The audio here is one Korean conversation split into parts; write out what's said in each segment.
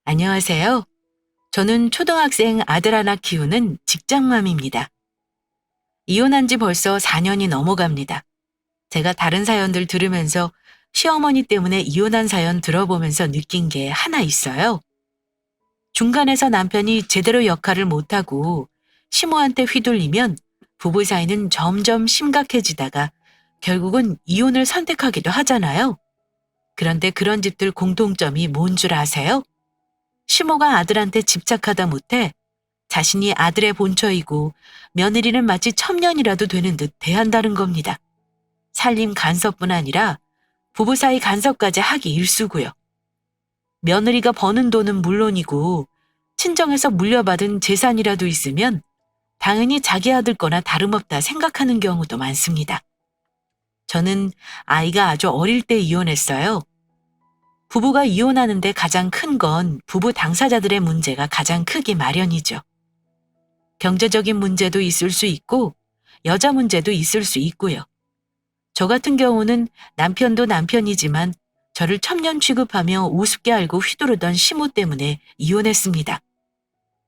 안녕하세요. 저는 초등학생 아들 하나 키우는 직장맘입니다. 이혼한 지 벌써 4년이 넘어갑니다. 제가 다른 사연들 들으면서 시어머니 때문에 이혼한 사연 들어보면서 느낀 게 하나 있어요. 중간에서 남편이 제대로 역할을 못하고 시모한테 휘둘리면 부부 사이는 점점 심각해지다가 결국은 이혼을 선택하기도 하잖아요. 그런데 그런 집들 공통점이 뭔 줄 아세요? 시모가 아들한테 집착하다 못해 자신이 아들의 본처이고 며느리는 마치 첩년이라도 되는 듯 대한다는 겁니다. 살림 간섭뿐 아니라 부부 사이 간섭까지 하기 일쑤고요. 며느리가 버는 돈은 물론이고 친정에서 물려받은 재산이라도 있으면 당연히 자기 아들 거나 다름없다 생각하는 경우도 많습니다. 저는 아이가 아주 어릴 때 이혼했어요. 부부가 이혼하는데 가장 큰 건 부부 당사자들의 문제가 가장 크기 마련이죠. 경제적인 문제도 있을 수 있고 여자 문제도 있을 수 있고요. 저 같은 경우는 남편도 남편이지만 저를 첩년 취급하며 우습게 알고 휘두르던 시모 때문에 이혼했습니다.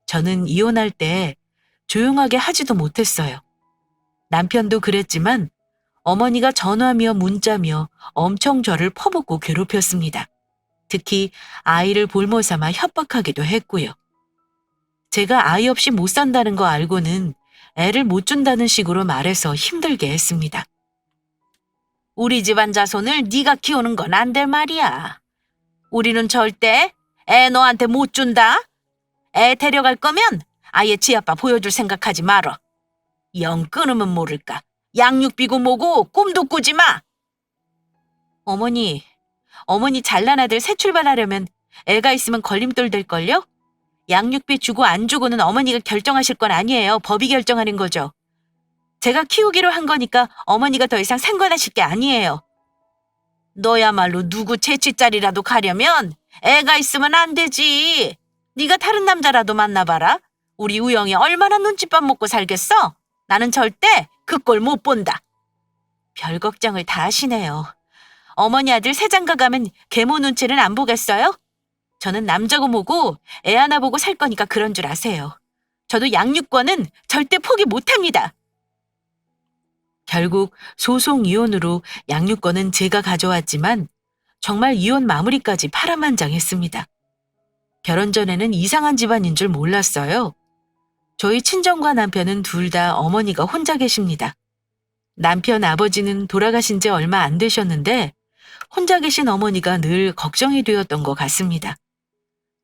저는 이혼할 때 조용하게 하지도 못했어요. 남편도 그랬지만 어머니가 전화며 문자며 엄청 저를 퍼붓고 괴롭혔습니다. 특히 아이를 볼모 삼아 협박하기도 했고요. 제가 아이 없이 못 산다는 거 알고는 애를 못 준다는 식으로 말해서 힘들게 했습니다. 우리 집안 자손을 네가 키우는 건 안 될 말이야. 우리는 절대 애 너한테 못 준다. 애 데려갈 거면 아예 지 아빠 보여줄 생각하지 말어. 영 끊으면 모를까. 양육비고 뭐고 꿈도 꾸지 마. 어머니 잘난 아들 새 출발하려면 애가 있으면 걸림돌 될걸요? 양육비 주고 안 주고는 어머니가 결정하실 건 아니에요. 법이 결정하는 거죠. 제가 키우기로 한 거니까 어머니가 더 이상 상관하실 게 아니에요. 너야말로 누구 재치짜리라도 가려면 애가 있으면 안 되지. 네가 다른 남자라도 만나봐라. 우리 우영이 얼마나 눈칫밥 먹고 살겠어? 나는 절대 그 꼴 못 본다. 별 걱정을 다 하시네요. 어머니 아들 새 장가 가면 계모 눈치는 안 보겠어요? 저는 남자고 뭐고 애 하나 보고 살 거니까 그런 줄 아세요. 저도 양육권은 절대 포기 못합니다. 결국 소송 이혼으로 양육권은 제가 가져왔지만 정말 이혼 마무리까지 파란만장했습니다. 결혼 전에는 이상한 집안인 줄 몰랐어요. 저희 친정과 남편은 둘 다 어머니가 혼자 계십니다. 남편 아버지는 돌아가신 지 얼마 안 되셨는데 혼자 계신 어머니가 늘 걱정이 되었던 것 같습니다.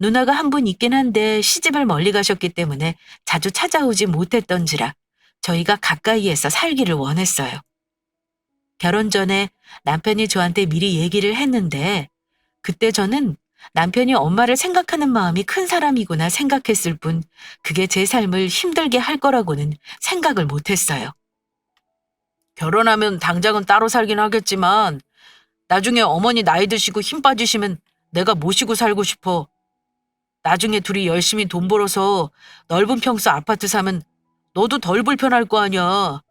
누나가 한 분 있긴 한데 시집을 멀리 가셨기 때문에 자주 찾아오지 못했던지라 저희가 가까이에서 살기를 원했어요. 결혼 전에 남편이 저한테 미리 얘기를 했는데 그때 저는 남편이 엄마를 생각하는 마음이 큰 사람이구나 생각했을 뿐 그게 제 삶을 힘들게 할 거라고는 생각을 못했어요. 결혼하면 당장은 따로 살긴 하겠지만 나중에 어머니 나이 드시고 힘 빠지시면 내가 모시고 살고 싶어. 나중에 둘이 열심히 돈 벌어서 넓은 평수 아파트 사면 너도 덜 불편할 거 아니야.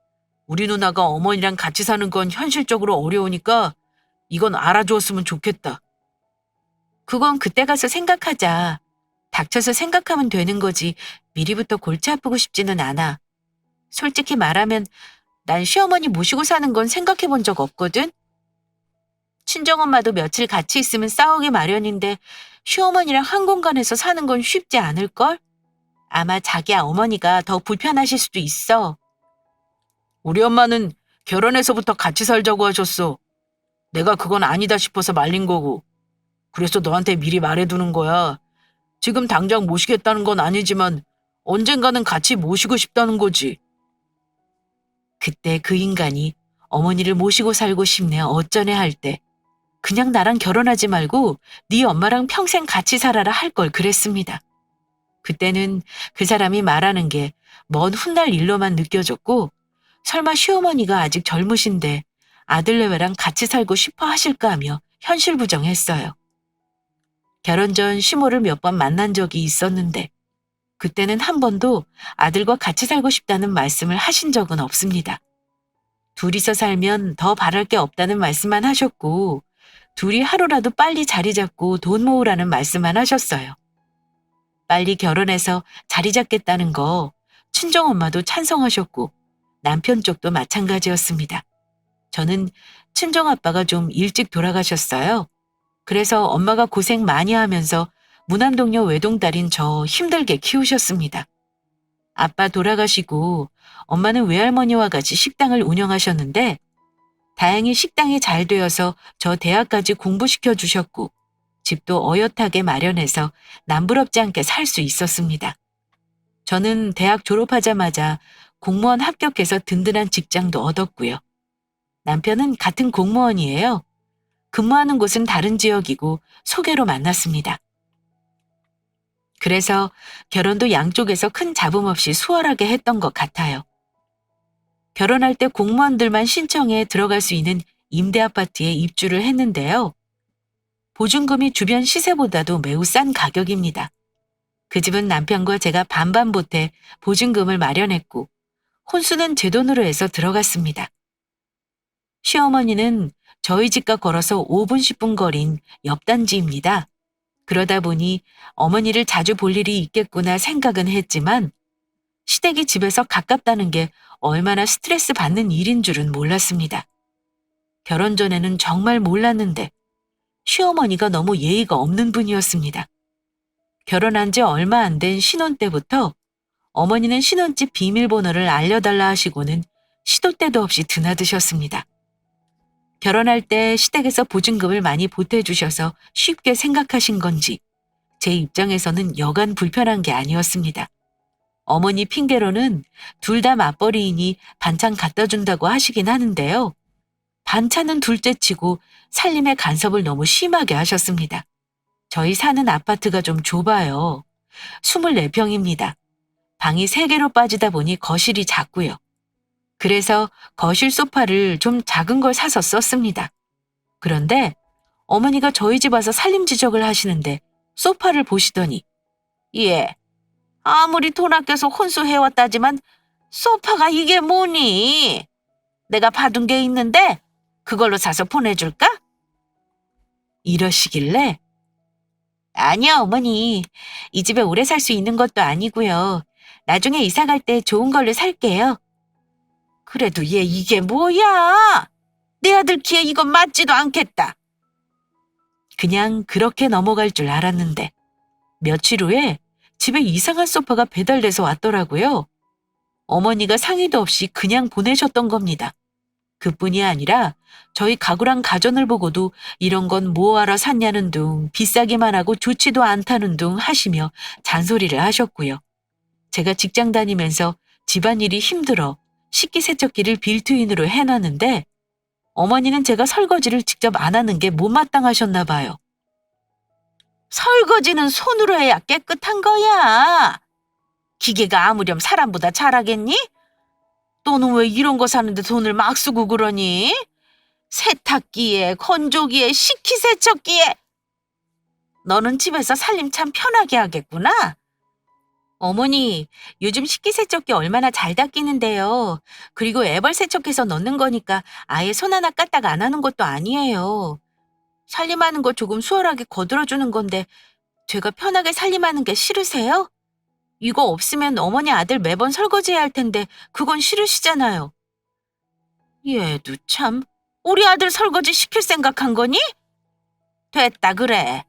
우리 누나가 어머니랑 같이 사는 건 현실적으로 어려우니까 이건 알아주었으면 좋겠다. 그건 그때 가서 생각하자. 닥쳐서 생각하면 되는 거지 미리부터 골치 아프고 싶지는 않아. 솔직히 말하면 난 시어머니 모시고 사는 건 생각해 본 적 없거든. 친정엄마도 며칠 같이 있으면 싸우기 마련인데 시어머니랑 한 공간에서 사는 건 쉽지 않을걸? 아마 자기 어머니가 더 불편하실 수도 있어. 우리 엄마는 결혼해서부터 같이 살자고 하셨어. 내가 그건 아니다 싶어서 말린 거고. 그래서 너한테 미리 말해두는 거야. 지금 당장 모시겠다는 건 아니지만 언젠가는 같이 모시고 싶다는 거지. 그때 그 인간이 어머니를 모시고 살고 싶네 어쩌네 할 때 그냥 나랑 결혼하지 말고 네 엄마랑 평생 같이 살아라 할 걸 그랬습니다. 그때는 그 사람이 말하는 게 먼 훗날 일로만 느껴졌고 설마 시어머니가 아직 젊으신데 아들내외랑 같이 살고 싶어 하실까 하며 현실 부정했어요. 결혼 전 시모를 몇 번 만난 적이 있었는데 그때는 한 번도 아들과 같이 살고 싶다는 말씀을 하신 적은 없습니다. 둘이서 살면 더 바랄 게 없다는 말씀만 하셨고 둘이 하루라도 빨리 자리 잡고 돈 모으라는 말씀만 하셨어요. 빨리 결혼해서 자리 잡겠다는 거 친정엄마도 찬성하셨고 남편 쪽도 마찬가지였습니다. 저는 친정아빠가 좀 일찍 돌아가셨어요. 그래서 엄마가 고생 많이 하면서 무남동녀 외동딸인 저 힘들게 키우셨습니다. 아빠 돌아가시고 엄마는 외할머니와 같이 식당을 운영하셨는데 다행히 식당이 잘 되어서 저 대학까지 공부시켜 주셨고 집도 어엿하게 마련해서 남부럽지 않게 살 수 있었습니다. 저는 대학 졸업하자마자 공무원 합격해서 든든한 직장도 얻었고요. 남편은 같은 공무원이에요. 근무하는 곳은 다른 지역이고 소개로 만났습니다. 그래서 결혼도 양쪽에서 큰 잡음 없이 수월하게 했던 것 같아요. 결혼할 때 공무원들만 신청해 들어갈 수 있는 임대 아파트에 입주를 했는데요. 보증금이 주변 시세보다도 매우 싼 가격입니다. 그 집은 남편과 제가 반반 보태 보증금을 마련했고 혼수는 제 돈으로 해서 들어갔습니다. 시어머니는 저희 집과 걸어서 5분 10분 거리인 옆 단지입니다. 그러다 보니 어머니를 자주 볼 일이 있겠구나 생각은 했지만 시댁이 집에서 가깝다는 게 얼마나 스트레스 받는 일인 줄은 몰랐습니다. 결혼 전에는 정말 몰랐는데 시어머니가 너무 예의가 없는 분이었습니다. 결혼한 지 얼마 안 된 신혼 때부터 어머니는 신혼집 비밀번호를 알려달라 하시고는 시도 때도 없이 드나드셨습니다. 결혼할 때 시댁에서 보증금을 많이 보태주셔서 쉽게 생각하신 건지 제 입장에서는 여간 불편한 게 아니었습니다. 어머니 핑계로는 둘 다 맞벌이이니 반찬 갖다 준다고 하시긴 하는데요. 반찬은 둘째치고 살림의 간섭을 너무 심하게 하셨습니다. 저희 사는 아파트가 좀 좁아요. 24평입니다. 방이 3개로 빠지다 보니 거실이 작고요. 그래서 거실 소파를 좀 작은 걸 사서 썼습니다. 그런데 어머니가 저희 집 와서 살림 지적을 하시는데 소파를 보시더니 예, 아무리 돈 아껴서 혼수해왔다지만 소파가 이게 뭐니? 내가 받은 게 있는데 그걸로 사서 보내줄까? 이러시길래 아니요, 어머니. 이 집에 오래 살 수 있는 것도 아니고요. 나중에 이사 갈 때 좋은 걸로 살게요. 그래도 얘 이게 뭐야? 내 아들 키에 이건 맞지도 않겠다. 그냥 그렇게 넘어갈 줄 알았는데 며칠 후에 집에 이상한 소파가 배달돼서 왔더라고요. 어머니가 상의도 없이 그냥 보내셨던 겁니다. 그뿐이 아니라 저희 가구랑 가전을 보고도 이런 건 뭐하러 샀냐는 둥 비싸기만 하고 좋지도 않다는 둥 하시며 잔소리를 하셨고요. 제가 직장 다니면서 집안일이 힘들어 식기세척기를 빌트인으로 해놨는데 어머니는 제가 설거지를 직접 안 하는 게 못마땅하셨나 봐요. 설거지는 손으로 해야 깨끗한 거야. 기계가 아무렴 사람보다 잘하겠니? 너는 왜 이런 거 사는데 돈을 막 쓰고 그러니? 세탁기에, 건조기에, 식기세척기에. 너는 집에서 살림 참 편하게 하겠구나. 어머니, 요즘 식기세척기 얼마나 잘 닦이는데요. 그리고 애벌 세척해서 넣는 거니까 아예 손 하나 까딱 안 하는 것도 아니에요. 살림하는 거 조금 수월하게 거들어주는 건데 제가 편하게 살림하는 게 싫으세요? 이거 없으면 어머니 아들 매번 설거지해야 할 텐데 그건 싫으시잖아요. 얘도 참, 우리 아들 설거지 시킬 생각한 거니? 됐다 그래.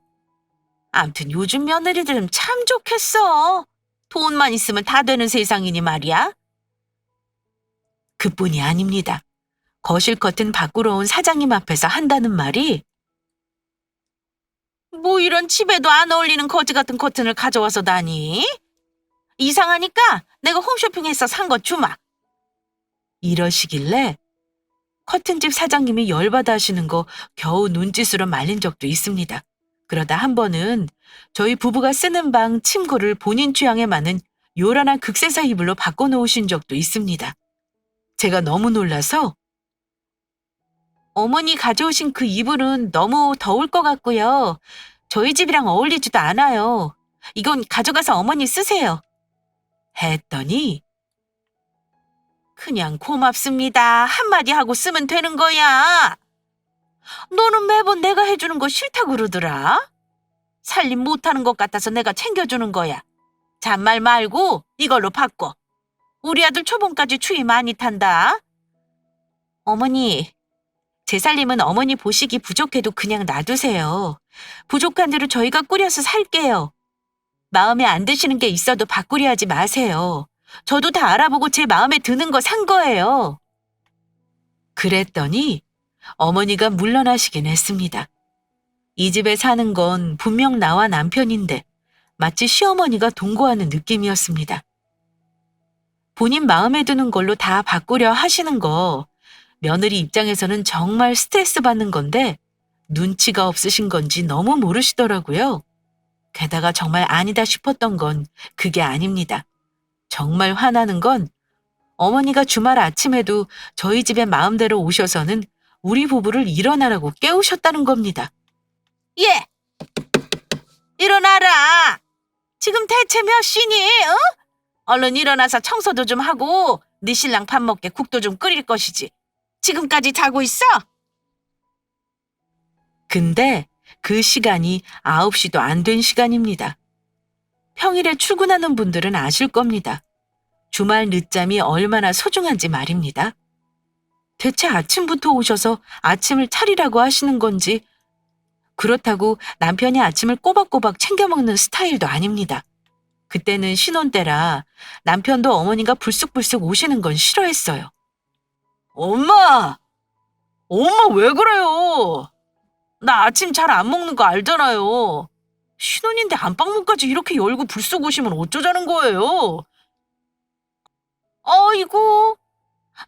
암튼 요즘 며느리들은 참 좋겠어. 돈만 있으면 다 되는 세상이니 말이야. 그뿐이 아닙니다. 거실 커튼 밖으로 온 사장님 앞에서 한다는 말이 뭐 이런 집에도 안 어울리는 거지 같은 커튼을 가져와서 다니? 이상하니까 내가 홈쇼핑해서 산 거 주마. 이러시길래 커튼집 사장님이 열받아 하시는 거 겨우 눈짓으로 말린 적도 있습니다. 그러다 한 번은 저희 부부가 쓰는 방 침구를 본인 취향에 맞는 요란한 극세사 이불로 바꿔놓으신 적도 있습니다. 제가 너무 놀라서 어머니 가져오신 그 이불은 너무 더울 것 같고요. 저희 집이랑 어울리지도 않아요. 이건 가져가서 어머니 쓰세요. 했더니 그냥 고맙습니다 한마디 하고 쓰면 되는 거야. 너는 매번 내가 해주는 거 싫다 그러더라. 살림 못하는 것 같아서 내가 챙겨주는 거야. 잔말 말고 이걸로 바꿔. 우리 아들 초봉까지 추위 많이 탄다. 어머니, 제 살림은 어머니 보시기 부족해도 그냥 놔두세요. 부족한 대로 저희가 꾸려서 살게요. 마음에 안 드시는 게 있어도 바꾸려 하지 마세요. 저도 다 알아보고 제 마음에 드는 거 산 거예요. 그랬더니 어머니가 물러나시긴 했습니다. 이 집에 사는 건 분명 나와 남편인데 마치 시어머니가 동거하는 느낌이었습니다. 본인 마음에 드는 걸로 다 바꾸려 하시는 거 며느리 입장에서는 정말 스트레스 받는 건데 눈치가 없으신 건지 너무 모르시더라고요. 게다가 정말 아니다 싶었던 건 그게 아닙니다. 정말 화나는 건 어머니가 주말 아침에도 저희 집에 마음대로 오셔서는 우리 부부를 일어나라고 깨우셨다는 겁니다. 예! 일어나라! 지금 대체 몇 시니? 어? 얼른 일어나서 청소도 좀 하고 네 신랑 밥 먹게 국도 좀 끓일 것이지. 지금까지 자고 있어? 근데 그 시간이 9시도 안 된 시간입니다. 평일에 출근하는 분들은 아실 겁니다. 주말 늦잠이 얼마나 소중한지 말입니다. 대체 아침부터 오셔서 아침을 차리라고 하시는 건지 그렇다고 남편이 아침을 꼬박꼬박 챙겨 먹는 스타일도 아닙니다. 그때는 신혼 때라 남편도 어머니가 불쑥불쑥 오시는 건 싫어했어요. 엄마! 엄마 왜 그래요? 나 아침 잘 안 먹는 거 알잖아요. 신혼인데 안방문까지 이렇게 열고 불쑥 오시면 어쩌자는 거예요? 어이구,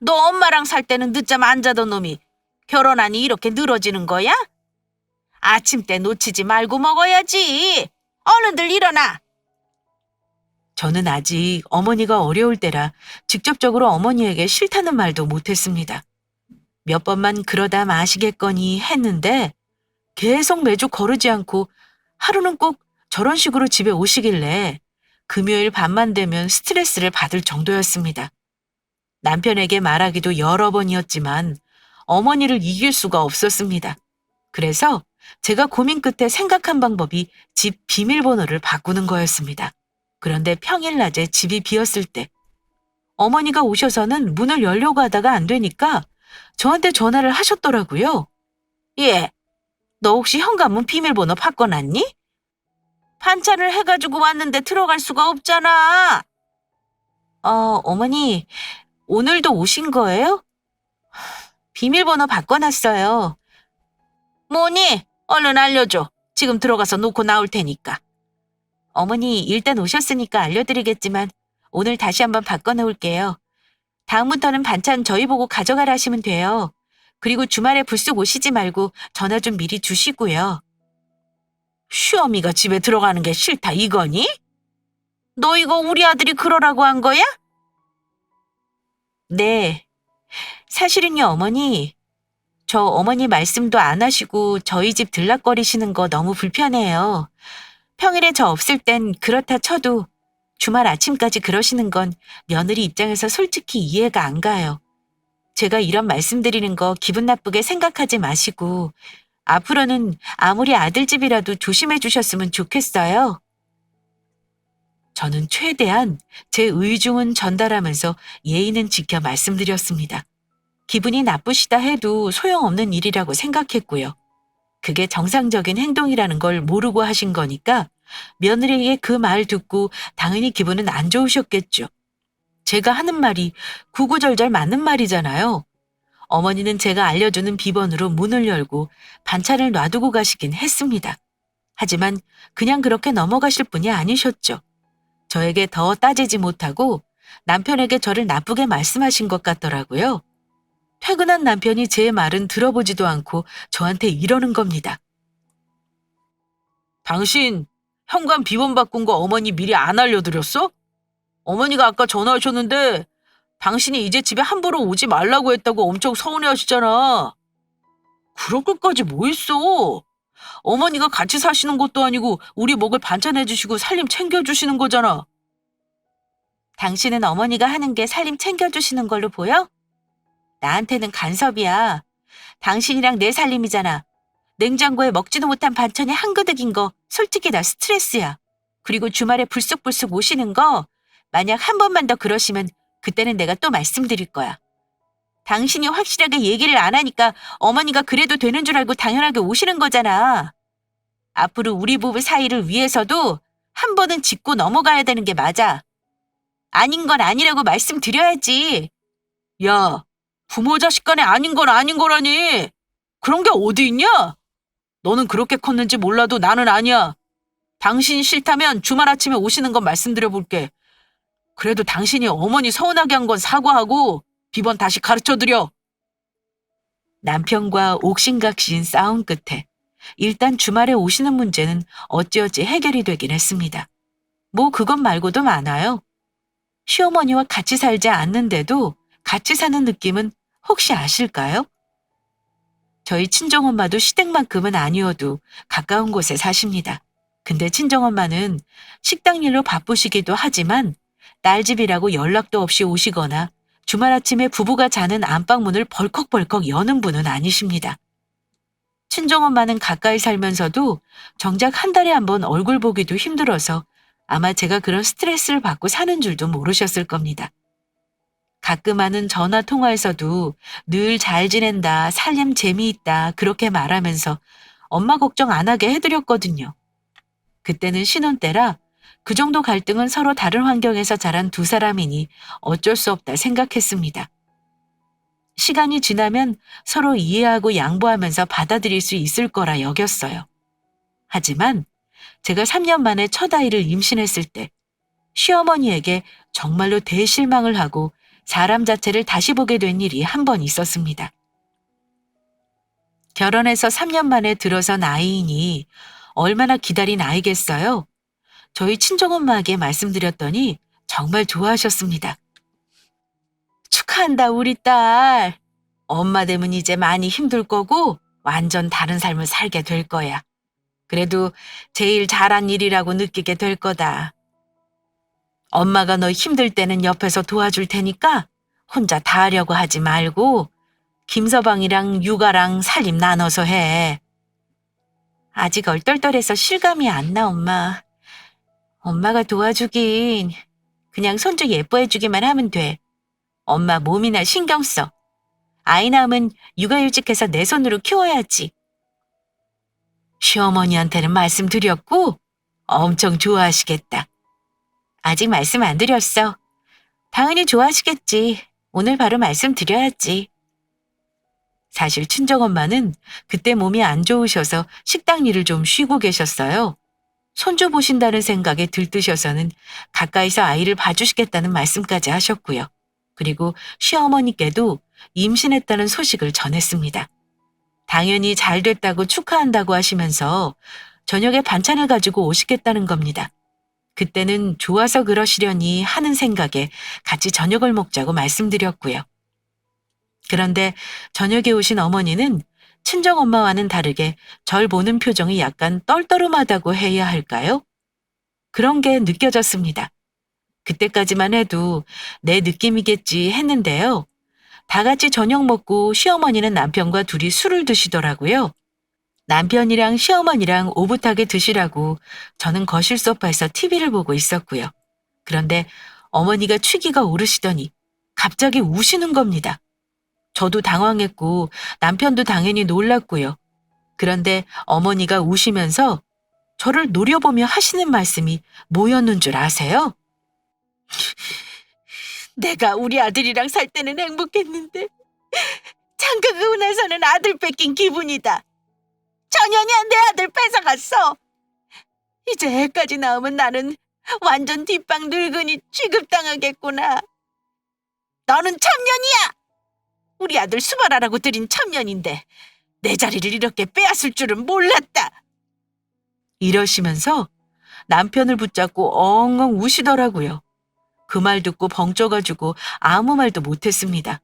너 엄마랑 살 때는 늦잠 안 자던 놈이 결혼하니 이렇게 늘어지는 거야? 아침 때 놓치지 말고 먹어야지. 얼른들 일어나. 저는 아직 어머니가 어려울 때라 직접적으로 어머니에게 싫다는 말도 못했습니다. 몇 번만 그러다 마시겠거니 했는데 계속 매주 거르지 않고 하루는 꼭 저런 식으로 집에 오시길래 금요일 밤만 되면 스트레스를 받을 정도였습니다. 남편에게 말하기도 여러 번이었지만 어머니를 이길 수가 없었습니다. 그래서 제가 고민 끝에 생각한 방법이 집 비밀번호를 바꾸는 거였습니다. 그런데 평일 낮에 집이 비었을 때 어머니가 오셔서는 문을 열려고 하다가 안 되니까 저한테 전화를 하셨더라고요. 예, 너 혹시 현관문 비밀번호 바꿔놨니? 반찬을 해가지고 왔는데 들어갈 수가 없잖아. 어머니, 오늘도 오신 거예요? 비밀번호 바꿔놨어요. 뭐니? 얼른 알려줘. 지금 들어가서 놓고 나올 테니까. 어머니, 일단 오셨으니까 알려드리겠지만 오늘 다시 한번 바꿔놓을게요. 다음부터는 반찬 저희 보고 가져가라 하시면 돼요. 그리고 주말에 불쑥 오시지 말고 전화 좀 미리 주시고요. 시어미가 집에 들어가는 게 싫다 이거니? 너 이거 우리 아들이 그러라고 한 거야? 네. 사실은요, 어머니. 저 어머니 말씀도 안 하시고 저희 집 들락거리시는 거 너무 불편해요. 평일에 저 없을 땐 그렇다 쳐도 주말 아침까지 그러시는 건 며느리 입장에서 솔직히 이해가 안 가요. 제가 이런 말씀드리는 거 기분 나쁘게 생각하지 마시고 앞으로는 아무리 아들 집이라도 조심해 주셨으면 좋겠어요. 저는 최대한 제 의중은 전달하면서 예의는 지켜 말씀드렸습니다. 기분이 나쁘시다 해도 소용없는 일이라고 생각했고요. 그게 정상적인 행동이라는 걸 모르고 하신 거니까 며느리에게 그 말 듣고 당연히 기분은 안 좋으셨겠죠. 제가 하는 말이 구구절절 맞는 말이잖아요. 어머니는 제가 알려주는 비번으로 문을 열고 반찬을 놔두고 가시긴 했습니다. 하지만 그냥 그렇게 넘어가실 분이 아니셨죠. 저에게 더 따지지 못하고 남편에게 저를 나쁘게 말씀하신 것 같더라고요. 퇴근한 남편이 제 말은 들어보지도 않고 저한테 이러는 겁니다. 당신 현관 비번 바꾼 거 어머니 미리 안 알려드렸어? 어머니가 아까 전화하셨는데 당신이 이제 집에 함부로 오지 말라고 했다고 엄청 서운해하시잖아. 그럴 것까지 뭐 있어? 어머니가 같이 사시는 것도 아니고 우리 먹을 반찬 해주시고 살림 챙겨주시는 거잖아. 당신은 어머니가 하는 게 살림 챙겨주시는 걸로 보여? 나한테는 간섭이야. 당신이랑 내 살림이잖아. 냉장고에 먹지도 못한 반찬이 한 그득인 거 솔직히 나 스트레스야. 그리고 주말에 불쑥불쑥 오시는 거 만약 한 번만 더 그러시면 그때는 내가 또 말씀드릴 거야. 당신이 확실하게 얘기를 안 하니까 어머니가 그래도 되는 줄 알고 당연하게 오시는 거잖아. 앞으로 우리 부부 사이를 위해서도 한 번은 짚고 넘어가야 되는 게 맞아. 아닌 건 아니라고 말씀드려야지. 야, 부모 자식 간에 아닌 건 아닌 거라니. 그런 게 어디 있냐? 너는 그렇게 컸는지 몰라도 나는 아니야. 당신이 싫다면 주말 아침에 오시는 건 말씀드려 볼게. 그래도 당신이 어머니 서운하게 한 건 사과하고 비번 다시 가르쳐드려. 남편과 옥신각신 싸움 끝에 일단 주말에 오시는 문제는 어찌어찌 해결이 되긴 했습니다. 뭐 그것 말고도 많아요. 시어머니와 같이 살지 않는데도 같이 사는 느낌은 혹시 아실까요? 저희 친정엄마도 시댁만큼은 아니어도 가까운 곳에 사십니다. 근데 친정엄마는 식당 일로 바쁘시기도 하지만 딸 집이라고 연락도 없이 오시거나 주말 아침에 부부가 자는 안방문을 벌컥벌컥 여는 분은 아니십니다. 친정엄마는 가까이 살면서도 정작 한 달에 한 번 얼굴 보기도 힘들어서 아마 제가 그런 스트레스를 받고 사는 줄도 모르셨을 겁니다. 가끔 하는 전화 통화에서도 늘 잘 지낸다, 살림 재미있다 그렇게 말하면서 엄마 걱정 안 하게 해드렸거든요. 그때는 신혼 때라 그 정도 갈등은 서로 다른 환경에서 자란 두 사람이니 어쩔 수 없다 생각했습니다. 시간이 지나면 서로 이해하고 양보하면서 받아들일 수 있을 거라 여겼어요. 하지만 제가 3년 만에 첫 아이를 임신했을 때 시어머니에게 정말로 대실망을 하고 사람 자체를 다시 보게 된 일이 한 번 있었습니다. 결혼해서 3년 만에 들어선 아이이니 얼마나 기다린 아이겠어요? 저희 친정엄마에게 말씀드렸더니 정말 좋아하셨습니다. 축하한다 우리 딸. 엄마 되면 이제 많이 힘들 거고 완전 다른 삶을 살게 될 거야. 그래도 제일 잘한 일이라고 느끼게 될 거다. 엄마가 너 힘들 때는 옆에서 도와줄 테니까 혼자 다 하려고 하지 말고 김서방이랑 육아랑 살림 나눠서 해. 아직 얼떨떨해서 실감이 안 나, 엄마. 엄마가 도와주긴 그냥 손주 예뻐해주기만 하면 돼. 엄마 몸이나 신경 써. 아이 낳으면 육아휴직해서 내 손으로 키워야지. 시어머니한테는 말씀드렸고 엄청 좋아하시겠다. 아직 말씀 안 드렸어. 당연히 좋아하시겠지. 오늘 바로 말씀드려야지. 사실 친정엄마는 그때 몸이 안 좋으셔서 식당 일을 좀 쉬고 계셨어요. 손주 보신다는 생각에 들뜨셔서는 가까이서 아이를 봐주시겠다는 말씀까지 하셨고요. 그리고 시어머니께도 임신했다는 소식을 전했습니다. 당연히 잘 됐다고 축하한다고 하시면서 저녁에 반찬을 가지고 오시겠다는 겁니다. 그때는 좋아서 그러시려니 하는 생각에 같이 저녁을 먹자고 말씀드렸고요. 그런데 저녁에 오신 어머니는 친정엄마와는 다르게 절 보는 표정이 약간 떨떠름하다고 해야 할까요? 그런 게 느껴졌습니다. 그때까지만 해도 내 느낌이겠지 했는데요. 다 같이 저녁 먹고 시어머니는 남편과 둘이 술을 드시더라고요. 남편이랑 시어머니랑 오붓하게 드시라고 저는 거실 소파에서 TV를 보고 있었고요. 그런데 어머니가 취기가 오르시더니 갑자기 우시는 겁니다. 저도 당황했고 남편도 당연히 놀랐고요. 그런데 어머니가 우시면서 저를 노려보며 하시는 말씀이 뭐였는 줄 아세요? 내가 우리 아들이랑 살 때는 행복했는데 장가가고 나서는 아들 뺏긴 기분이다. 전현이야 내 아들 뺏어갔어. 이제 애까지 낳으면 나는 완전 뒷방 늙은이 취급당하겠구나. 너는 첩년이야. 우리 아들 수발하라고 들인 첩년인데 내 자리를 이렇게 빼앗을 줄은 몰랐다. 이러시면서 남편을 붙잡고 엉엉 우시더라고요. 그 말 듣고 벙쪄가지고 아무 말도 못했습니다.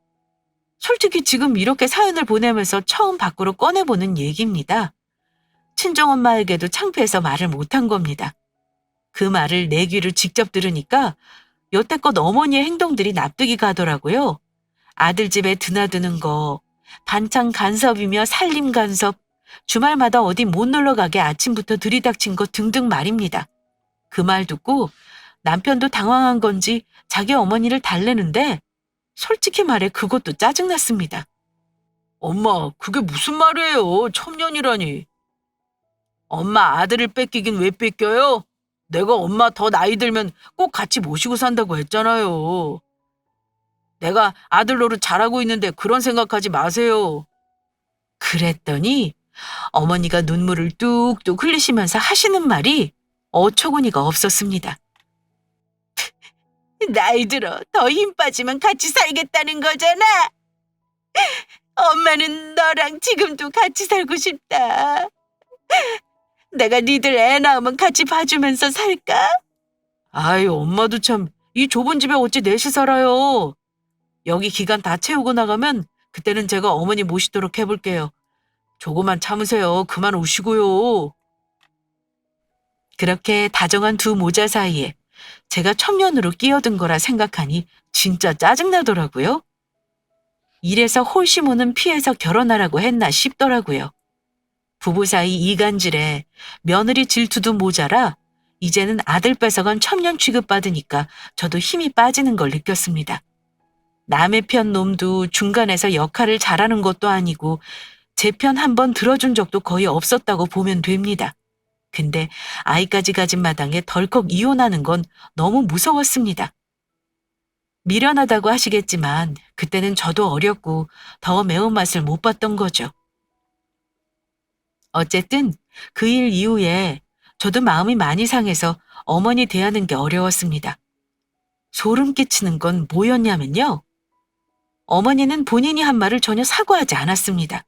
솔직히 지금 이렇게 사연을 보내면서 처음 밖으로 꺼내보는 얘기입니다. 친정엄마에게도 창피해서 말을 못한 겁니다. 그 말을 내 귀를 직접 들으니까 여태껏 어머니의 행동들이 납득이 가더라고요. 아들 집에 드나드는 거, 반찬 간섭이며 살림 간섭, 주말마다 어디 못 놀러 가게 아침부터 들이닥친 것 등등 말입니다. 그 말 듣고 남편도 당황한 건지 자기 어머니를 달래는데 솔직히 말해 그것도 짜증났습니다. 엄마, 그게 무슨 말이에요? 첩년이라니. 엄마 아들을 뺏기긴 왜 뺏겨요? 내가 엄마 더 나이 들면 꼭 같이 모시고 산다고 했잖아요. 내가 아들 노릇 잘하고 있는데 그런 생각하지 마세요. 그랬더니 어머니가 눈물을 뚝뚝 흘리시면서 하시는 말이 어처구니가 없었습니다. 나이 들어 더 힘 빠지면 같이 살겠다는 거잖아. 엄마는 너랑 지금도 같이 살고 싶다. 내가 니들 애 낳으면 같이 봐주면서 살까? 아이, 엄마도 참, 이 좁은 집에 어찌 넷이 살아요. 여기 기간 다 채우고 나가면 그때는 제가 어머니 모시도록 해볼게요. 조금만 참으세요. 그만 우시고요. 그렇게 다정한 두 모자 사이에 제가 첨년으로 끼어든 거라 생각하니 진짜 짜증나더라고요. 이래서 홀씨모는 피해서 결혼하라고 했나 싶더라고요. 부부 사이 이간질에 며느리 질투도 모자라 이제는 아들 뺏어간 첨년 취급받으니까 저도 힘이 빠지는 걸 느꼈습니다. 남의 편 놈도 중간에서 역할을 잘하는 것도 아니고 제 편 한 번 들어준 적도 거의 없었다고 보면 됩니다. 근데 아이까지 가진 마당에 덜컥 이혼하는 건 너무 무서웠습니다. 미련하다고 하시겠지만 그때는 저도 어렸고 더 매운맛을 못 봤던 거죠. 어쨌든 그 일 이후에 저도 마음이 많이 상해서 어머니 대하는 게 어려웠습니다. 소름 끼치는 건 뭐였냐면요. 어머니는 본인이 한 말을 전혀 사과하지 않았습니다.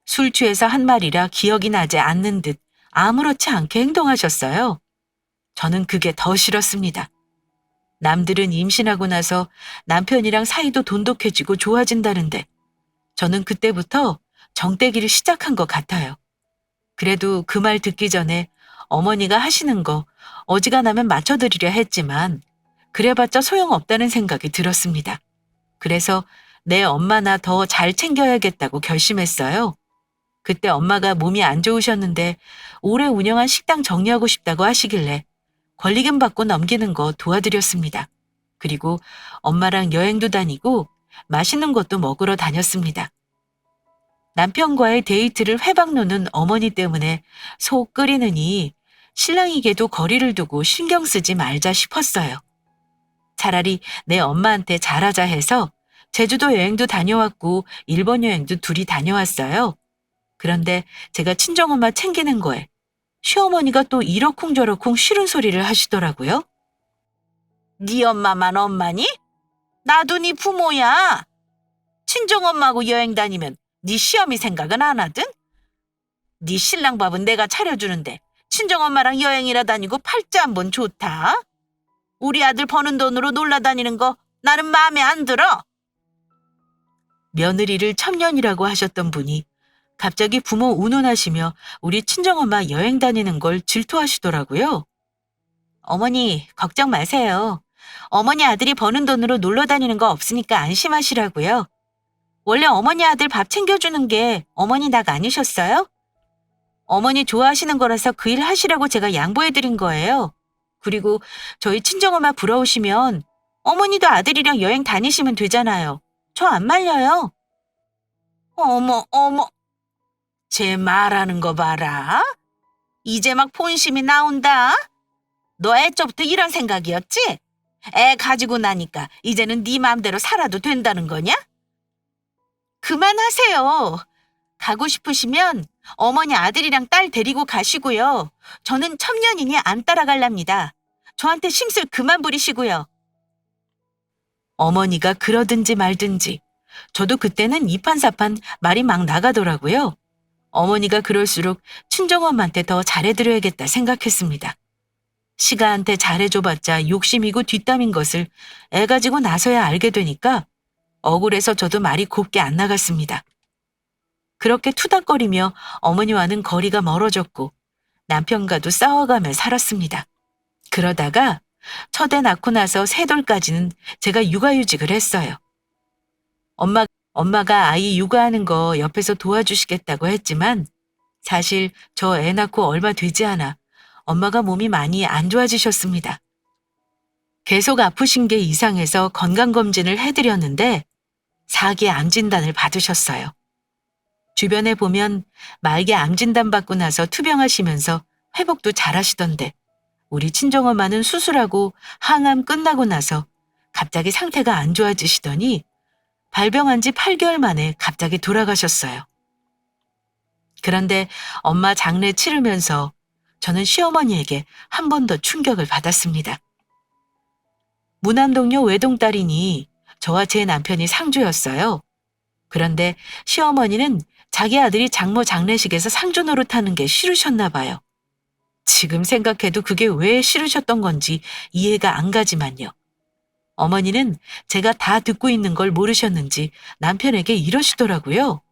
술 취해서 한 말이라 기억이 나지 않는 듯 아무렇지 않게 행동하셨어요. 저는 그게 더 싫었습니다. 남들은 임신하고 나서 남편이랑 사이도 돈독해지고 좋아진다는데 저는 그때부터 정떼기를 시작한 것 같아요. 그래도 그 말 듣기 전에 어머니가 하시는 거 어지간하면 맞춰드리려 했지만 그래봤자 소용없다는 생각이 들었습니다. 그래서 내 엄마나 더 잘 챙겨야겠다고 결심했어요. 그때 엄마가 몸이 안 좋으셨는데 오래 운영한 식당 정리하고 싶다고 하시길래 권리금 받고 넘기는 거 도와드렸습니다. 그리고 엄마랑 여행도 다니고 맛있는 것도 먹으러 다녔습니다. 남편과의 데이트를 회방 놓는 어머니 때문에 속 끓이느니 신랑에게도 거리를 두고 신경 쓰지 말자 싶었어요. 차라리 내 엄마한테 잘하자 해서 제주도 여행도 다녀왔고 일본 여행도 둘이 다녀왔어요. 그런데 제가 친정엄마 챙기는 거에 시어머니가 또 이러쿵저러쿵 싫은 소리를 하시더라고요. 네 엄마만 엄마니? 나도 네 부모야. 친정엄마하고 여행 다니면 네 시어미 생각은 안 하든? 네 신랑 밥은 내가 차려주는데 친정엄마랑 여행이라 다니고 팔자 한번 좋다. 우리 아들 버는 돈으로 놀러 다니는 거 나는 마음에 안 들어. 며느리를 첨년이라고 하셨던 분이 갑자기 부모 운운하시며 우리 친정엄마 여행 다니는 걸 질투하시더라고요. 어머니, 걱정 마세요. 어머니 아들이 버는 돈으로 놀러 다니는 거 없으니까 안심하시라고요. 원래 어머니 아들 밥 챙겨주는 게 어머니 낙 아니셨어요? 어머니 좋아하시는 거라서 그 일 하시라고 제가 양보해드린 거예요. 그리고 저희 친정엄마 부러우시면 어머니도 아들이랑 여행 다니시면 되잖아요. 저 안 말려요. 어머. 제 말하는 거 봐라. 이제 막 본심이 나온다. 너 애초부터 이런 생각이었지? 애 가지고 나니까 이제는 네 마음대로 살아도 된다는 거냐? 그만하세요. 가고 싶으시면 어머니 아들이랑 딸 데리고 가시고요. 저는 첨년이니 안 따라갈랍니다. 저한테 심술 그만 부리시고요. 어머니가 그러든지 말든지 저도 그때는 이판사판 말이 막 나가더라고요. 어머니가 그럴수록 친정엄마한테 더 잘해드려야겠다 생각했습니다. 시가한테 잘해줘봤자 욕심이고 뒷담인 것을 애 가지고 나서야 알게 되니까 억울해서 저도 말이 곱게 안 나갔습니다. 그렇게 투닥거리며 어머니와는 거리가 멀어졌고 남편과도 싸워가며 살았습니다. 그러다가 첫애 낳고 나서 세 돌까지는 제가 육아휴직을 했어요. 엄마가 아이 육아하는 거 옆에서 도와주시겠다고 했지만 사실 저 애 낳고 얼마 되지 않아 엄마가 몸이 많이 안 좋아지셨습니다. 계속 아프신 게 이상해서 건강검진을 해드렸는데 4기 암 진단을 받으셨어요. 주변에 보면 말기 암 진단 받고 나서 투병하시면서 회복도 잘하시던데 우리 친정엄마는 수술하고 항암 끝나고 나서 갑자기 상태가 안 좋아지시더니 발병한 지 8개월 만에 갑자기 돌아가셨어요. 그런데 엄마 장례 치르면서 저는 시어머니에게 한 번 더 충격을 받았습니다. 무남동료 외동딸이니 저와 제 남편이 상주였어요. 그런데 시어머니는 자기 아들이 장모 장례식에서 상주 노릇하는 게 싫으셨나 봐요. 지금 생각해도 그게 왜 싫으셨던 건지 이해가 안 가지만요. 어머니는 제가 다 듣고 있는 걸 모르셨는지 남편에게 이러시더라고요.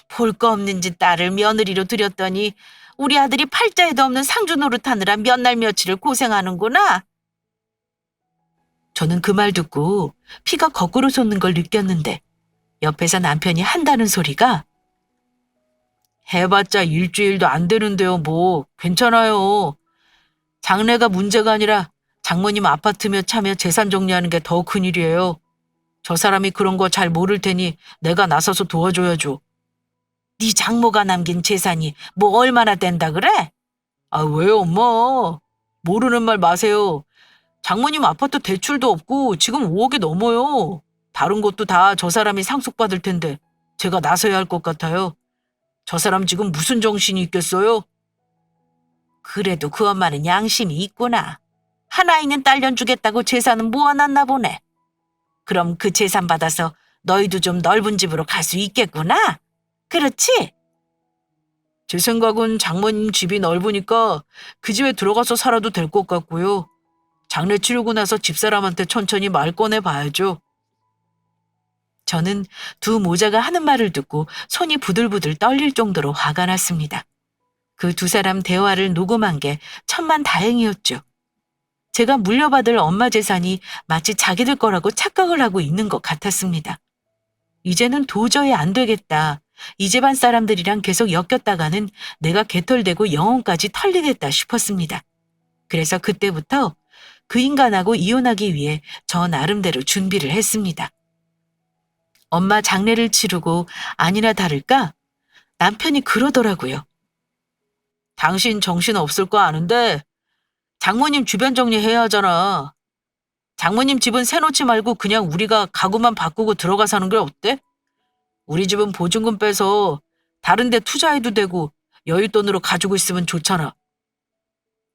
볼 거 없는 지 딸을 며느리로 들였더니 우리 아들이 팔자에도 없는 상주 노릇하느라 몇 날 며칠을 고생하는구나. 저는 그 말 듣고 피가 거꾸로 솟는 걸 느꼈는데 옆에서 남편이 한다는 소리가 해봤자 일주일도 안 되는데요. 뭐 괜찮아요. 장래가 문제가 아니라 장모님 아파트며 차며 재산 정리하는 게 더 큰일이에요. 저 사람이 그런 거 잘 모를 테니 내가 나서서 도와줘야죠. 네 장모가 남긴 재산이 뭐 얼마나 된다 그래? 아, 왜요, 엄마? 모르는 말 마세요. 장모님 아파트 대출도 없고 지금 5억이 넘어요. 다른 것도 다 저 사람이 상속받을 텐데 제가 나서야 할 것 같아요. 저 사람 지금 무슨 정신이 있겠어요? 그래도 그 엄마는 양심이 있구나. 하나 있는 딸년 주겠다고 재산은 모아놨나 보네. 그럼 그 재산 받아서 너희도 좀 넓은 집으로 갈 수 있겠구나. 그렇지? 제 생각은 장모님 집이 넓으니까 그 집에 들어가서 살아도 될 것 같고요. 장례 치르고 나서 집사람한테 천천히 말 꺼내봐야죠. 저는 두 모자가 하는 말을 듣고 손이 부들부들 떨릴 정도로 화가 났습니다. 그 두 사람 대화를 녹음한 게 천만다행이었죠. 제가 물려받을 엄마 재산이 마치 자기들 거라고 착각을 하고 있는 것 같았습니다. 이제는 도저히 안 되겠다. 이 집안 사람들이랑 계속 엮였다가는 내가 개털되고 영혼까지 털리겠다 싶었습니다. 그래서 그때부터 그 인간하고 이혼하기 위해 저 나름대로 준비를 했습니다. 엄마 장례를 치르고 아니나 다를까 남편이 그러더라고요. 당신 정신 없을 거 아는데 장모님 주변 정리해야 하잖아. 장모님 집은 새놓지 말고 그냥 우리가 가구만 바꾸고 들어가 사는 게 어때? 우리 집은 보증금 빼서 다른 데 투자해도 되고 여윳돈으로 가지고 있으면 좋잖아.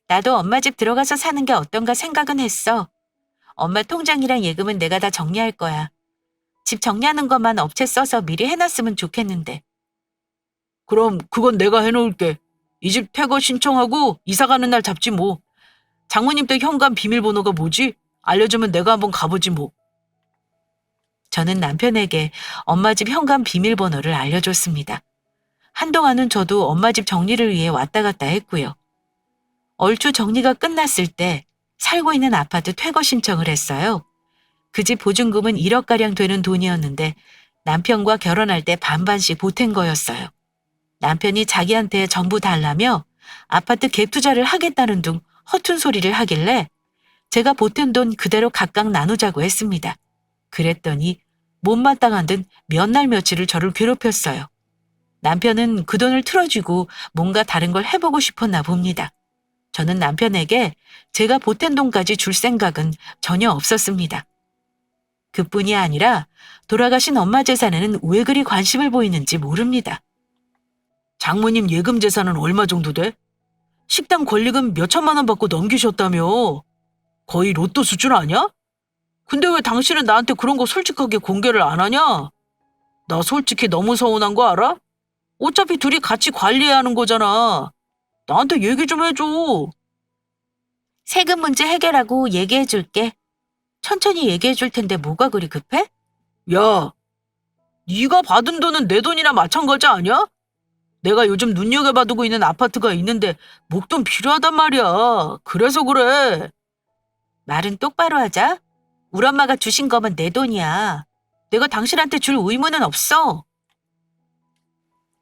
나도 엄마 집 들어가서 사는 게 어떤가 생각은 했어. 엄마 통장이랑 예금은 내가 다 정리할 거야. 집 정리하는 것만 업체 써서 미리 해놨으면 좋겠는데. 그럼 그건 내가 해놓을게. 이 집 퇴거 신청하고 이사 가는 날 잡지 뭐. 장모님 댁 현관 비밀번호가 뭐지? 알려주면 내가 한번 가보지 뭐. 저는 남편에게 엄마 집 현관 비밀번호를 알려줬습니다. 한동안은 저도 엄마 집 정리를 위해 왔다 갔다 했고요. 얼추 정리가 끝났을 때 살고 있는 아파트 퇴거 신청을 했어요. 그 집 보증금은 1억가량 되는 돈이었는데 남편과 결혼할 때 반반씩 보탠 거였어요. 남편이 자기한테 전부 달라며 아파트 갭 투자를 하겠다는 둥 허튼 소리를 하길래 제가 보탠 돈 그대로 각각 나누자고 했습니다. 그랬더니 못마땅한 듯 몇 날 며칠을 저를 괴롭혔어요. 남편은 그 돈을 틀어주고 뭔가 다른 걸 해보고 싶었나 봅니다. 저는 남편에게 제가 보탠 돈까지 줄 생각은 전혀 없었습니다. 그뿐이 아니라 돌아가신 엄마 재산에는 왜 그리 관심을 보이는지 모릅니다. 장모님 예금 재산은 얼마 정도 돼? 식당 권리금 몇 천만 원 받고 넘기셨다며. 거의 로또 수준 아니야? 근데 왜 당신은 나한테 그런 거 솔직하게 공개를 안 하냐? 나 솔직히 너무 서운한 거 알아? 어차피 둘이 같이 관리해야 하는 거잖아. 나한테 얘기 좀 해줘. 세금 문제 해결하고 얘기해 줄게. 천천히 얘기해 줄 텐데 뭐가 그리 급해? 야, 네가 받은 돈은 내 돈이나 마찬가지 아니야? 내가 요즘 눈여겨봐두고 있는 아파트가 있는데 목돈 필요하단 말이야. 그래서 그래. 말은 똑바로 하자. 우리 엄마가 주신 거면 내 돈이야. 내가 당신한테 줄 의무는 없어.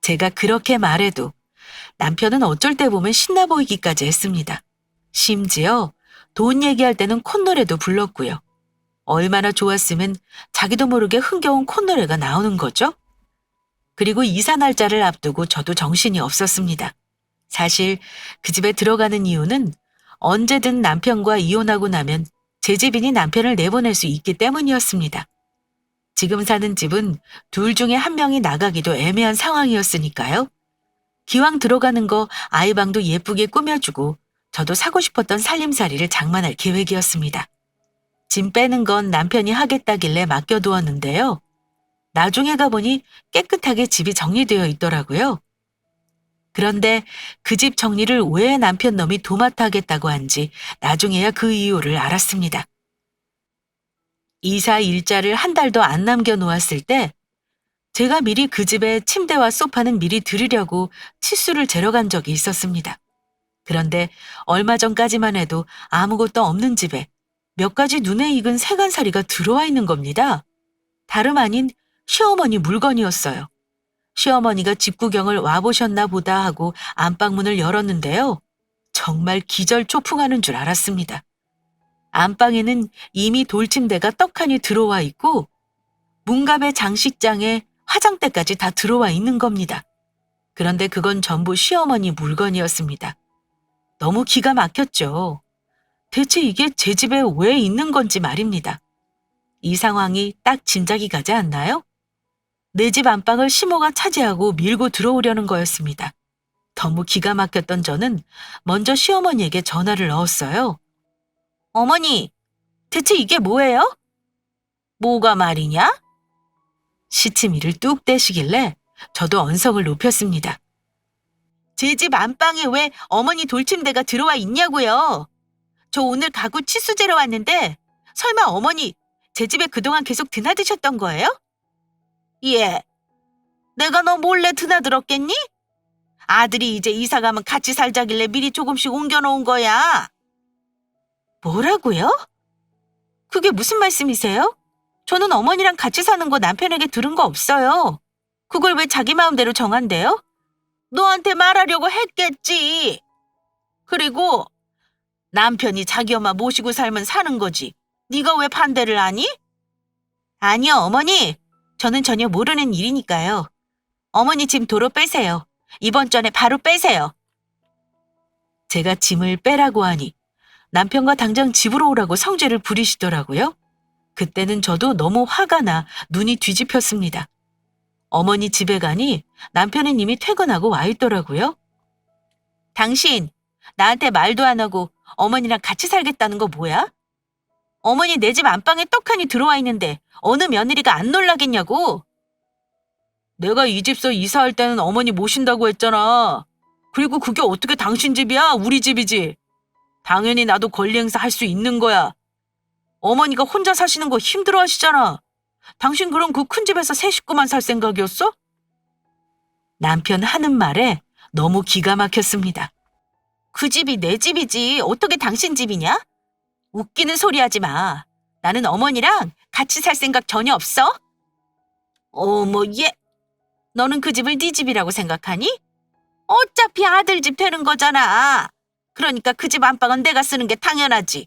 제가 그렇게 말해도 남편은 어쩔 때 보면 신나 보이기까지 했습니다. 심지어 돈 얘기할 때는 콧노래도 불렀고요. 얼마나 좋았으면 자기도 모르게 흥겨운 콧노래가 나오는 거죠? 그리고 이사 날짜를 앞두고 저도 정신이 없었습니다. 사실 그 집에 들어가는 이유는 언제든 남편과 이혼하고 나면 제 집이니 남편을 내보낼 수 있기 때문이었습니다. 지금 사는 집은 둘 중에 한 명이 나가기도 애매한 상황이었으니까요. 기왕 들어가는 거 아이 방도 예쁘게 꾸며주고 저도 사고 싶었던 살림살이를 장만할 계획이었습니다. 짐 빼는 건 남편이 하겠다길래 맡겨두었는데요. 나중에 가보니 깨끗하게 집이 정리되어 있더라고요. 그런데 그 집 정리를 왜 남편 놈이 도맡아 하겠다고 한지 나중에야 그 이유를 알았습니다. 이사 일자를 한 달도 안 남겨놓았을 때 제가 미리 그 집에 침대와 소파는 미리 들으려고 치수를 재러 간 적이 있었습니다. 그런데 얼마 전까지만 해도 아무것도 없는 집에 몇 가지 눈에 익은 세간살이가 들어와 있는 겁니다. 다름 아닌 시어머니 물건이었어요. 시어머니가 집 구경을 와보셨나 보다 하고 안방문을 열었는데요. 정말 기절초풍하는 줄 알았습니다. 안방에는 이미 돌침대가 떡하니 들어와 있고 문갑의 장식장에 화장대까지 다 들어와 있는 겁니다. 그런데 그건 전부 시어머니 물건이었습니다. 너무 기가 막혔죠. 대체 이게 제 집에 왜 있는 건지 말입니다. 이 상황이 딱 짐작이 가지 않나요? 내 집 안방을 시모가 차지하고 밀고 들어오려는 거였습니다. 너무 기가 막혔던 저는 먼저 시어머니에게 전화를 넣었어요. 어머니, 대체 이게 뭐예요? 뭐가 말이냐? 시치미를 뚝 떼시길래 저도 언성을 높였습니다. 제 집 안방에 왜 어머니 돌침대가 들어와 있냐고요? 저 오늘 가구 치수제로 왔는데 설마 어머니 제 집에 그동안 계속 드나드셨던 거예요? 예. 내가 너 몰래 드나들었겠니? 아들이 이제 이사 가면 같이 살자길래 미리 조금씩 옮겨놓은 거야. 뭐라고요? 그게 무슨 말씀이세요? 저는 어머니랑 같이 사는 거 남편에게 들은 거 없어요. 그걸 왜 자기 마음대로 정한대요? 너한테 말하려고 했겠지. 그리고 남편이 자기 엄마 모시고 살면 사는 거지. 네가 왜 반대를 하니? 아니요, 어머니. 저는 전혀 모르는 일이니까요. 어머니 짐 도로 빼세요. 이번 전에 바로 빼세요. 제가 짐을 빼라고 하니 남편과 당장 집으로 오라고 성질을 부리시더라고요. 그때는 저도 너무 화가 나 눈이 뒤집혔습니다. 어머니 집에 가니 남편은 이미 퇴근하고 와 있더라고요. 당신 나한테 말도 안 하고 어머니랑 같이 살겠다는 거 뭐야? 어머니 내 집 안방에 떡하니 들어와 있는데 어느 며느리가 안 놀라겠냐고. 내가 이 집서 이사할 때는 어머니 모신다고 했잖아. 그리고 그게 어떻게 당신 집이야? 우리 집이지. 당연히 나도 권리 행사 할 수 있는 거야. 어머니가 혼자 사시는 거 힘들어 하시잖아. 당신 그럼 그 큰 집에서 세 식구만 살 생각이었어? 남편 하는 말에 너무 기가 막혔습니다. 그 집이 내 집이지 어떻게 당신 집이냐? 웃기는 소리 하지 마. 나는 어머니랑 같이 살 생각 전혀 없어. 어머 얘. 너는 그 집을 네 집이라고 생각하니? 어차피 아들 집 되는 거잖아. 그러니까 그 집 안방은 내가 쓰는 게 당연하지.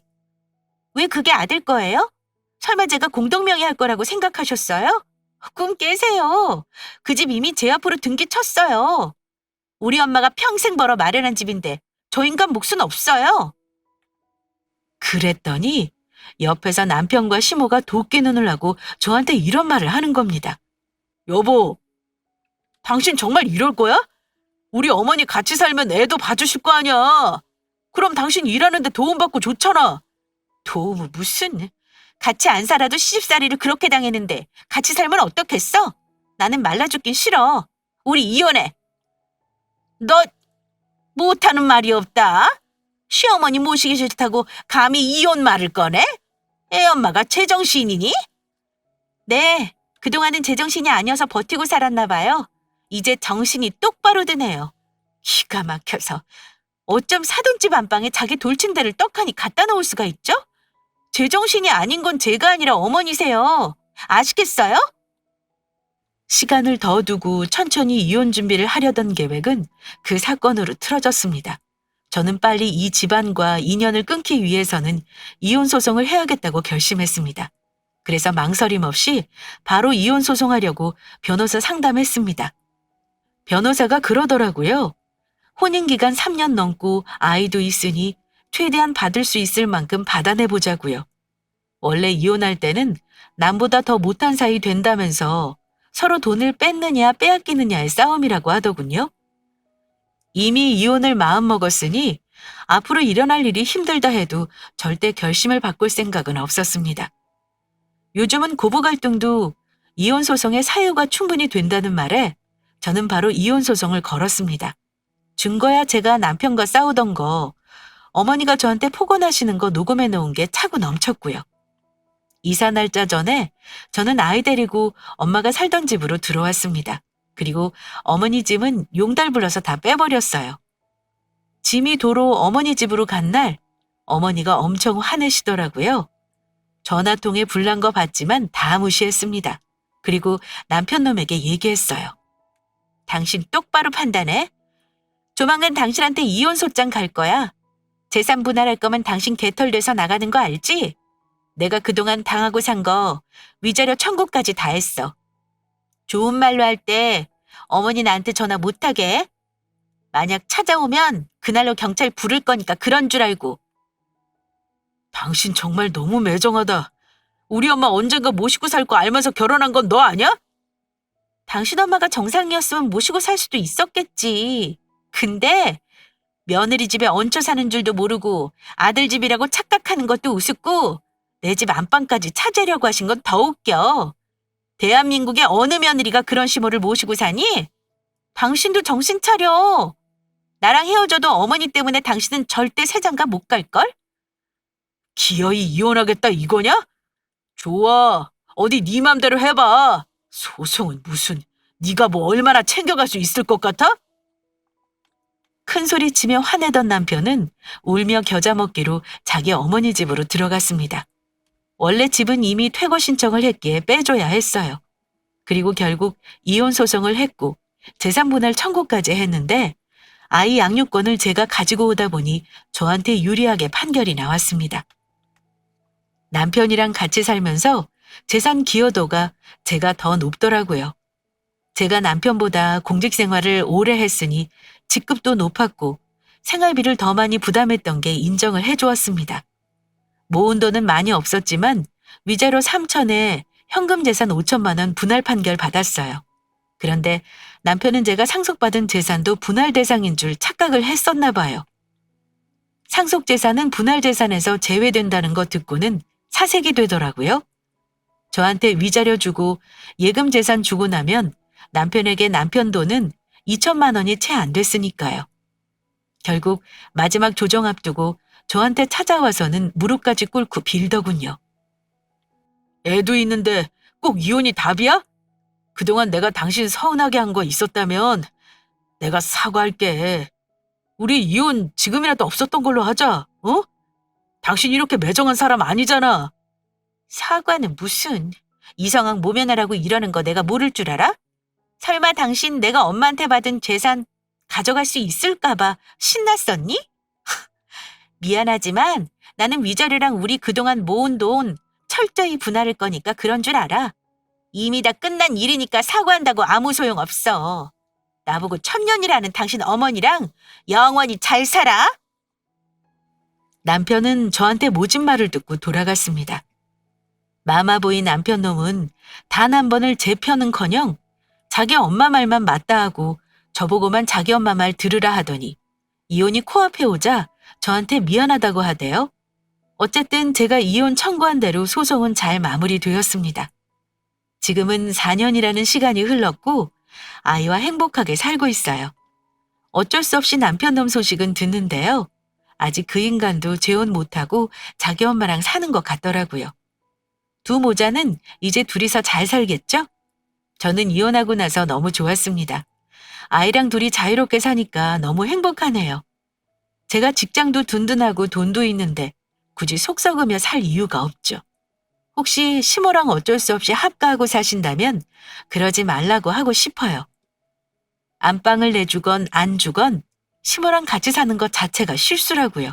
왜 그게 아들 거예요? 설마 제가 공동명의 할 거라고 생각하셨어요? 꿈 깨세요. 그 집 이미 제 앞으로 등기 쳤어요. 우리 엄마가 평생 벌어 마련한 집인데 저 인간 몫은 없어요. 그랬더니 옆에서 남편과 시모가 도끼 눈을 하고 저한테 이런 말을 하는 겁니다. 여보, 당신 정말 이럴 거야? 우리 어머니 같이 살면 애도 봐주실 거 아니야. 그럼 당신 일하는데 도움받고 좋잖아. 도움은 무슨. 같이 안 살아도 시집살이를 그렇게 당했는데 같이 살면 어떻겠어? 나는 말라 죽긴 싫어. 우리 이혼해. 너 못하는 말이 없다. 시어머니 모시기 싫다고 감히 이혼 말을 꺼내? 애 엄마가 제정신이니? 네, 그동안은 제정신이 아니어서 버티고 살았나 봐요. 이제 정신이 똑바로 드네요. 기가 막혀서. 어쩜 사돈집 안방에 자기 돌침대를 떡하니 갖다 놓을 수가 있죠? 제정신이 아닌 건 제가 아니라 어머니세요. 아시겠어요? 시간을 더 두고 천천히 이혼 준비를 하려던 계획은 그 사건으로 틀어졌습니다. 저는 빨리 이 집안과 인연을 끊기 위해서는 이혼 소송을 해야겠다고 결심했습니다. 그래서 망설임 없이 바로 이혼 소송하려고 변호사 상담했습니다. 변호사가 그러더라고요. 혼인기간 3년 넘고 아이도 있으니 최대한 받을 수 있을 만큼 받아내보자고요. 원래 이혼할 때는 남보다 더 못한 사이 된다면서 서로 돈을 뺏느냐 빼앗기느냐의 싸움이라고 하더군요. 이미 이혼을 마음먹었으니 앞으로 일어날 일이 힘들다 해도 절대 결심을 바꿀 생각은 없었습니다. 요즘은 고부 갈등도 이혼 소송의 사유가 충분히 된다는 말에 저는 바로 이혼 소송을 걸었습니다. 증거야 제가 남편과 싸우던 거, 어머니가 저한테 폭언하시는 거 녹음해 놓은 게 차고 넘쳤고요. 이사 날짜 전에 저는 아이 데리고 엄마가 살던 집으로 들어왔습니다. 그리고 어머니 짐은 용달 불러서 다 빼버렸어요. 짐이 도로 어머니 집으로 간 날 어머니가 엄청 화내시더라고요. 전화통에 불난 거 봤지만 다 무시했습니다. 그리고 남편 놈에게 얘기했어요. 당신 똑바로 판단해. 조만간 당신한테 이혼 소장 갈 거야. 재산 분할할 거면 당신 개털돼서 나가는 거 알지? 내가 그동안 당하고 산 거 위자료 청구까지 다 했어. 좋은 말로 할 때 어머니 나한테 전화 못하게 해. 만약 찾아오면 그날로 경찰 부를 거니까 그런 줄 알고. 당신 정말 너무 매정하다. 우리 엄마 언젠가 모시고 살 거 알면서 결혼한 건 너 아니야? 당신 엄마가 정상이었으면 모시고 살 수도 있었겠지. 근데 며느리 집에 얹혀 사는 줄도 모르고 아들 집이라고 착각하는 것도 우습고 내 집 안방까지 차지하려고 하신 건 더 웃겨. 대한민국의 어느 며느리가 그런 시모를 모시고 사니? 당신도 정신 차려. 나랑 헤어져도 어머니 때문에 당신은 절대 새장가 못 갈걸? 기어이 이혼하겠다 이거냐? 좋아. 어디 네 맘대로 해봐. 소송은 무슨, 네가 뭐 얼마나 챙겨갈 수 있을 것 같아? 큰소리치며 화내던 남편은 울며 겨자 먹기로 자기 어머니 집으로 들어갔습니다. 원래 집은 이미 퇴거 신청을 했기에 빼줘야 했어요. 그리고 결국 이혼 소송을 했고 재산 분할 청구까지 했는데 아이 양육권을 제가 가지고 오다 보니 저한테 유리하게 판결이 나왔습니다. 남편이랑 같이 살면서 재산 기여도가 제가 더 높더라고요. 제가 남편보다 공직 생활을 오래 했으니 직급도 높았고 생활비를 더 많이 부담했던 게 인정을 해주었습니다. 모은 돈은 많이 없었지만 위자료 3천에 현금 재산 5천만 원 분할 판결 받았어요. 그런데 남편은 제가 상속받은 재산도 분할 대상인 줄 착각을 했었나 봐요. 상속 재산은 분할 재산에서 제외된다는 거 듣고는 사색이 되더라고요. 저한테 위자료 주고 예금 재산 주고 나면 남편에게 남편 돈은 2천만 원이 채 안 됐으니까요. 결국 마지막 조정 앞두고 저한테 찾아와서는 무릎까지 꿇고 빌더군요. 애도 있는데 꼭 이혼이 답이야? 그동안 내가 당신 서운하게 한 거 있었다면 내가 사과할게. 우리 이혼 지금이라도 없었던 걸로 하자. 어? 당신 이렇게 매정한 사람 아니잖아. 사과는 무슨. 이성학 모면하라고 이러는 거 내가 모를 줄 알아? 설마 당신 내가 엄마한테 받은 재산 가져갈 수 있을까 봐 신났었니? 미안하지만 나는 위자료랑 우리 그동안 모은 돈 철저히 분할할 거니까 그런 줄 알아. 이미 다 끝난 일이니까 사과한다고 아무 소용 없어. 나보고 천년이라는 당신 어머니랑 영원히 잘 살아. 남편은 저한테 모진 말을 듣고 돌아갔습니다. 마마보이 남편 놈은 단 한 번을 제 편은커녕 자기 엄마 말만 맞다 하고 저보고만 자기 엄마 말 들으라 하더니 이혼이 코앞에 오자 저한테 미안하다고 하대요. 어쨌든 제가 이혼 청구한 대로 소송은 잘 마무리되었습니다. 지금은 4년이라는 시간이 흘렀고 아이와 행복하게 살고 있어요. 어쩔 수 없이 남편 놈 소식은 듣는데요. 아직 그 인간도 재혼 못하고 자기 엄마랑 사는 것 같더라고요. 두 모자는 이제 둘이서 잘 살겠죠? 저는 이혼하고 나서 너무 좋았습니다. 아이랑 둘이 자유롭게 사니까 너무 행복하네요. 제가 직장도 든든하고 돈도 있는데 굳이 속 썩으며 살 이유가 없죠. 혹시 시모랑 어쩔 수 없이 합가하고 사신다면 그러지 말라고 하고 싶어요. 안방을 내주건 안 주건 시모랑 같이 사는 것 자체가 실수라고요.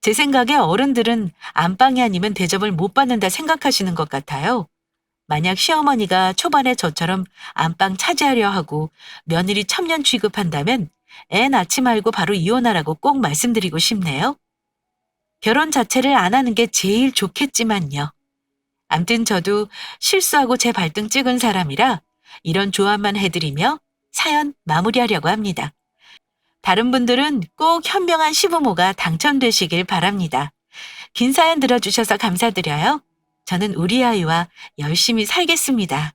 제 생각에 어른들은 안방이 아니면 대접을 못 받는다 생각하시는 것 같아요. 만약 시어머니가 초반에 저처럼 안방 차지하려 하고 며느리 첩년 취급한다면 애 낳지 말고 바로 이혼하라고 꼭 말씀드리고 싶네요. 결혼 자체를 안 하는 게 제일 좋겠지만요. 암튼 저도 실수하고 제 발등 찍은 사람이라 이런 조언만 해드리며 사연 마무리하려고 합니다. 다른 분들은 꼭 현명한 시부모가 당첨되시길 바랍니다. 긴 사연 들어주셔서 감사드려요. 저는 우리 아이와 열심히 살겠습니다.